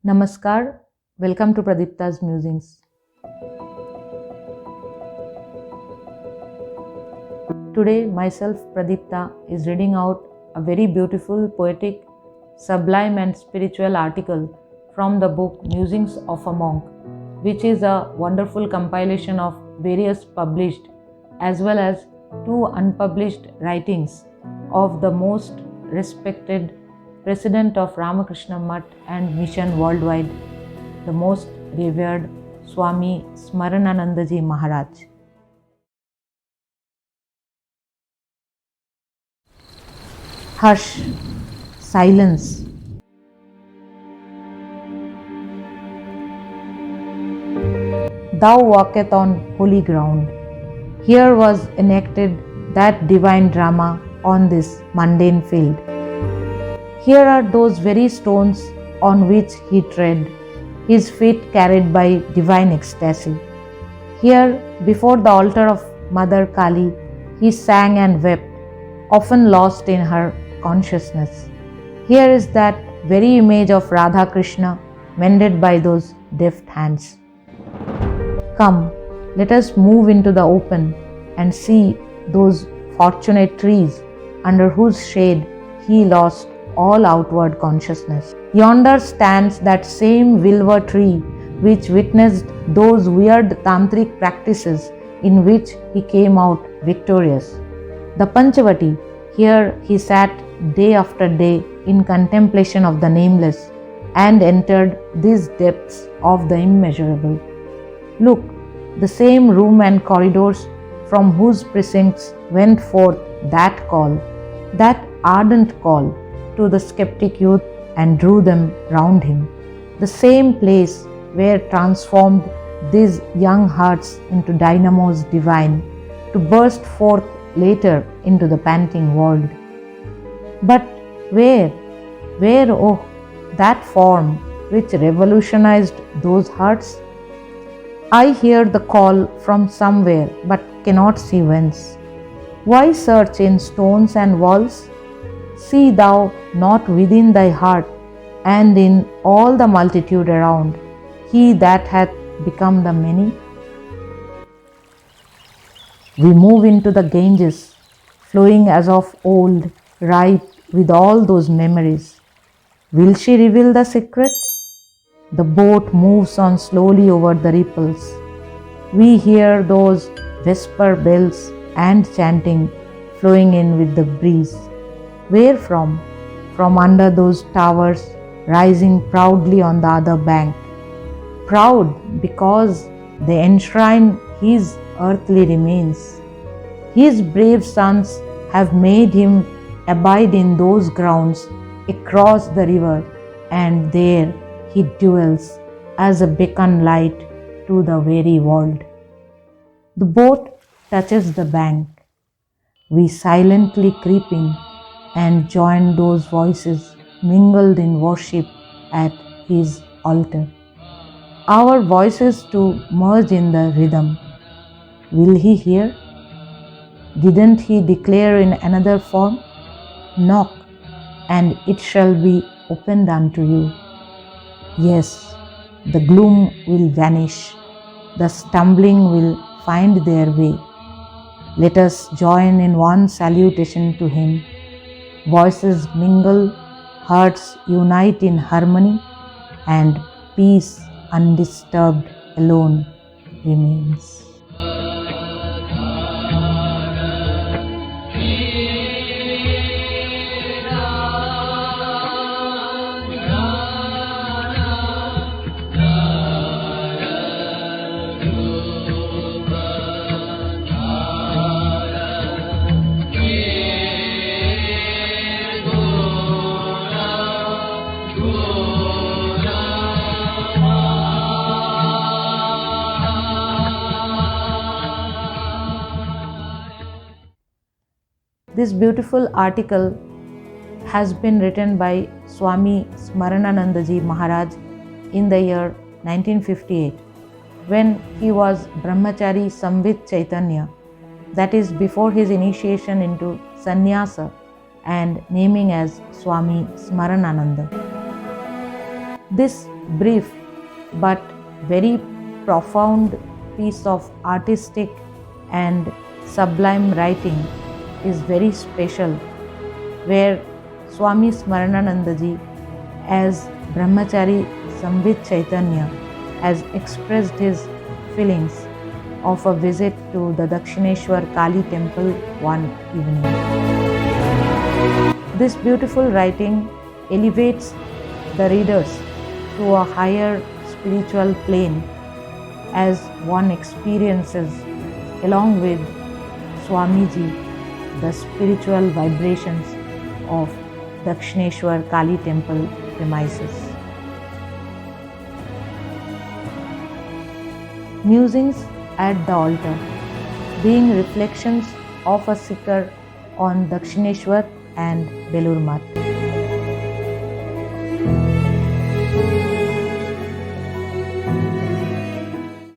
Namaskar, welcome to Pradipta's Musings. Today, myself, Pradipta, is reading out a very beautiful, poetic, sublime and spiritual article from the book Musings of a Monk, which is a wonderful compilation of various published as well as two unpublished writings of the most respected President of Ramakrishna Math and Mission worldwide, the most revered Swami Smarananandaji Maharaj. Hush, silence. Thou walketh on holy ground. Here was enacted that divine drama on this mundane field. Here are those very stones on which he trod, his feet carried by divine ecstasy. Here, before the altar of Mother Kali, he sang and wept, often lost in her consciousness. Here is that very image of Ramakrishna mended by those deft hands. Come, let us move into the open and see those fortunate trees under whose shade he lost all outward consciousness. Yonder stands that same Vilva tree which witnessed those weird tantric practices in which he came out victorious. The Panchavati, here he sat day after day in contemplation of the nameless and entered these depths of the immeasurable. Look, the same room and corridors from whose precincts went forth that call, that ardent call to the skeptic youth and drew them round him. The same place where transformed these young hearts into dynamos divine to burst forth later into the panting world. But where, oh, that form which revolutionized those hearts? I hear the call from somewhere but cannot see whence. Why search in stones and walls? See thou not within thy heart and in all the multitude around, he that hath become the many? We move into the Ganges, flowing as of old, ripe with all those memories. Will she reveal the secret? The boat moves on slowly over the ripples. We hear those vesper bells and chanting flowing in with the breeze. Where from? From under those towers rising proudly on the other bank. Proud because they enshrine his earthly remains. His brave sons have made him abide in those grounds across the river, and there he dwells as a beacon light to the very world. The boat touches the bank. We silently creep in and join those voices mingled in worship at his altar. Our voices too merge in the rhythm. Will he hear? Didn't he declare in another form? Knock, and it shall be opened unto you. Yes, the gloom will vanish, the stumbling will find their way. Let us join in one salutation to him. Voices mingle, hearts unite in harmony, and peace undisturbed alone remains. This beautiful article has been written by Swami Smarananandaji Maharaj in the year 1958, when he was Brahmachari Samvit Chaitanya, that is before his initiation into sannyasa and naming as Swami Smaranananda. This brief but very profound piece of artistic and sublime writing is very special, where Swami Smarananandaji as Brahmachari Samvit Chaitanya has expressed his feelings of a visit to the Dakshineshwar Kali temple one evening. This beautiful writing elevates the readers to a higher spiritual plane as one experiences, along with Swamiji, the spiritual vibrations of Dakshineshwar Kali temple premises. Musings at the altar, being reflections of a seeker on Dakshineshwar and Belur Math.